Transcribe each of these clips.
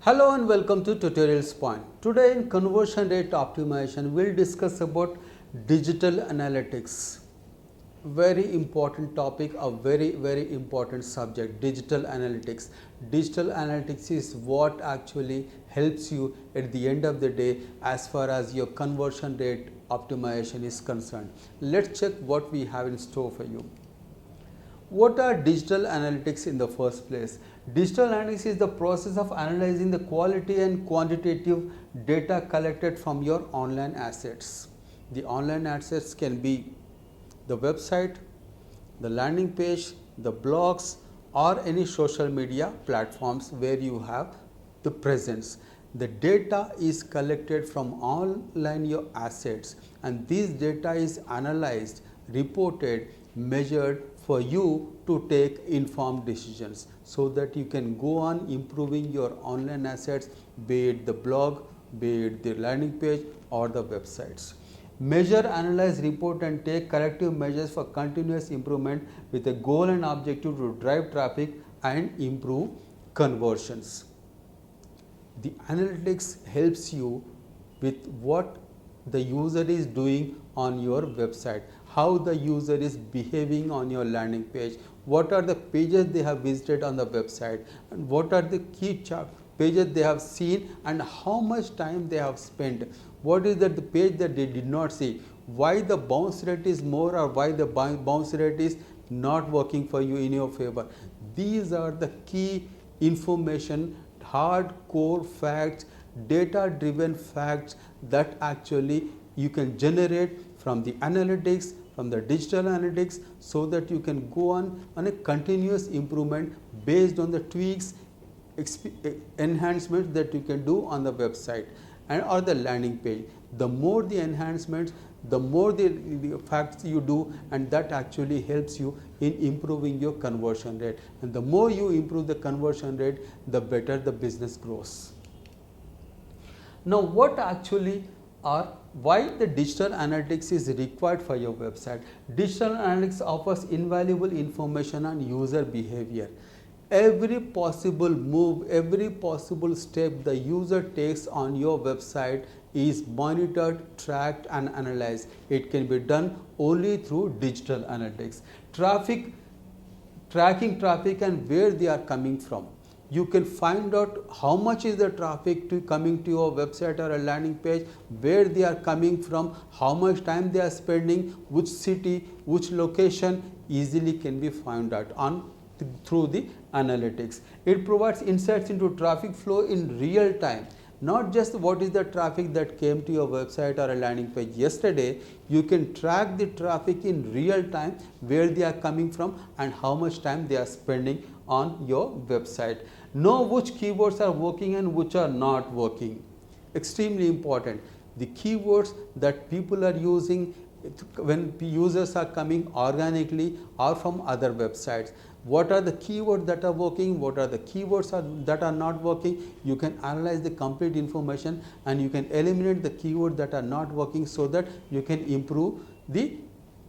Hello and welcome to Tutorials Point. Today in conversion rate optimization, we'll discuss about digital analytics. Very important topic, a very important subject, digital analytics. Digital analytics is what actually helps you at the end of the day as far as your conversion rate optimization is concerned. Let's check what we have in store for you. What are digital analytics in the first place? Digital analytics is the process of analyzing the quality and quantitative data collected from your online assets. The online assets can be the website, the landing page, the blogs, or any social media platforms where you have the presence. The data is collected from online your assets, and this data is analyzed, reported, measured for you to take informed decisions so that you can go on improving your online assets, be it the blog, be it the landing page or the websites. Measure, analyze, report and take corrective measures for continuous improvement with a goal and objective to drive traffic and improve conversions. The analytics helps you with what the user is doing on your website, how the user is behaving on your landing page, what are the pages they have visited on the website, and what are the key pages they have seen and how much time they have spent, what is that the page that they did not see, why the bounce rate is more or why the bounce rate is not working for you in your favor. These are the key information, hardcore facts, data driven facts that actually you can generate from the analytics, from the digital analytics, so that you can go on a continuous improvement based on the tweaks, enhancements that you can do on the website and or the landing page. The more the enhancements, the more the facts you do, and that actually helps you in improving your conversion rate. And the more you improve the conversion rate, the better the business grows. Now, what actually are why the digital analytics is required for your website? Digital analytics offers invaluable information on user behavior. Every possible move, every possible step the user takes on your website is monitored, tracked and analyzed. It can be done only through digital analytics. Tracking traffic and where they are coming from. You can find out how much is the traffic coming to your website or a landing page, where they are coming from, how much time they are spending, which city, which location, easily can be found out through the analytics. It provides insights into traffic flow in real time. Not just what is the traffic that came to your website or a landing page yesterday, you can track the traffic in real time, where they are coming from and how much time they are spending on your website. Know which keywords are working and which are not working. Extremely important. The keywords that people are using when users are coming organically or from other websites. What are the keywords that are working, what are the keywords that are not working. You can analyze the complete information and you can eliminate the keywords that are not working so that you can improve the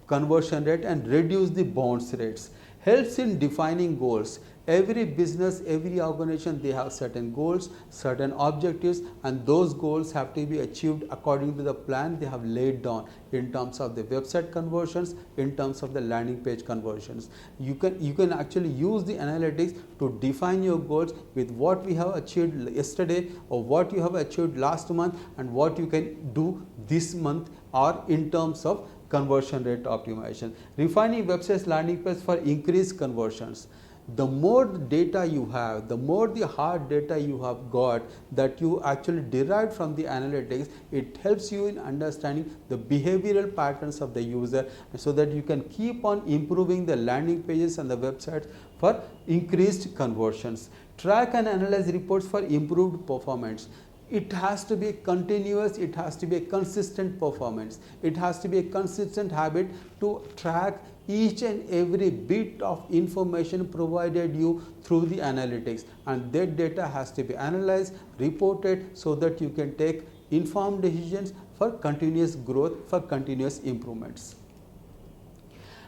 conversion rate and reduce the bounce rates. Helps in defining goals. Every business, every organization, they have certain goals, certain objectives, and those goals have to be achieved according to the plan they have laid down in terms of the website conversions, in terms of the landing page conversions. You can actually use the analytics to define your goals with what we have achieved yesterday or what you have achieved last month and what you can do this month or in terms of conversion rate optimization. Refining websites landing page for increased conversions. The more data you have, the more the hard data you have got that you actually derived from the analytics, it helps you in understanding the behavioral patterns of the user so that you can keep on improving the landing pages and the websites for increased conversions. Track and analyze reports for improved performance. It has to be continuous, it has to be a consistent performance. It has to be a consistent habit to track each and every bit of information provided you through the analytics, and that data has to be analyzed, reported so that you can take informed decisions for continuous growth, for continuous improvements.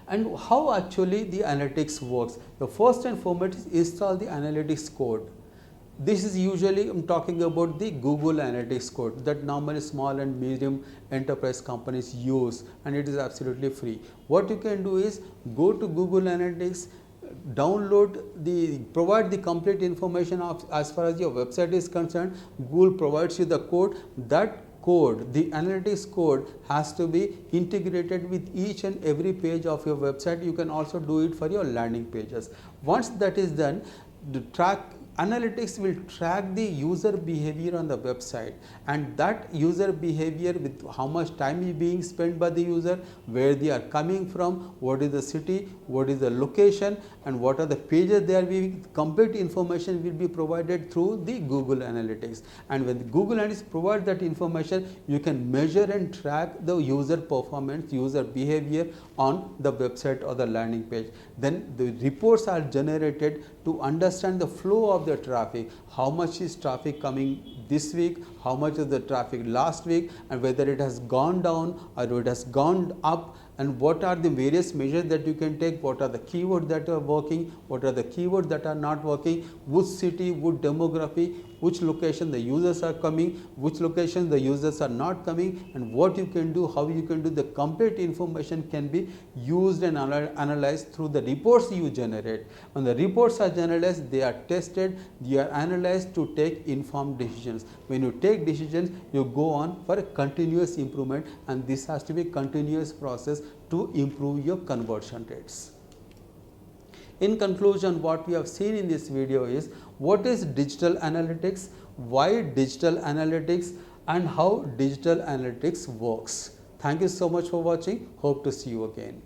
And how actually the analytics works? The first and foremost is install the analytics code. This is usually I'm talking about the Google Analytics code that normally small and medium enterprise companies use, and it is absolutely free. What you can do is go to Google Analytics, provide the complete information of as far as your website is concerned. Google provides you the code. That code, the analytics code, has to be integrated with each and every page of your website. You can also do it for your landing pages. Once that is done, the analytics will track the user behavior on the website, and that user behavior with how much time is being spent by the user, where they are coming from, what is the city, what is the location, and what are the pages they are viewing. Complete information will be provided through the Google Analytics, and when Google Analytics provides that information, you can measure and track the user performance, user behavior on the website or the landing page. Then the reports are generated to understand the flow of the traffic, how much is traffic coming this week, how much is the traffic last week, and whether it has gone down or it has gone up, and what are the various measures that you can take, what are the keywords that are working, what are the keywords that are not working, which city, which demography, which location the users are coming, which location the users are not coming, and what you can do, how you can do. The complete information can be used and analyzed through the reports you generate. When the reports are generalized, they are tested, they are analyzed to take informed decisions. When you take decisions, you go on for a continuous improvement, and this has to be a continuous process to improve your conversion rates. In conclusion, what we have seen in this video is what is digital analytics, why digital analytics, and how digital analytics works. Thank you so much for watching. Hope to see you again.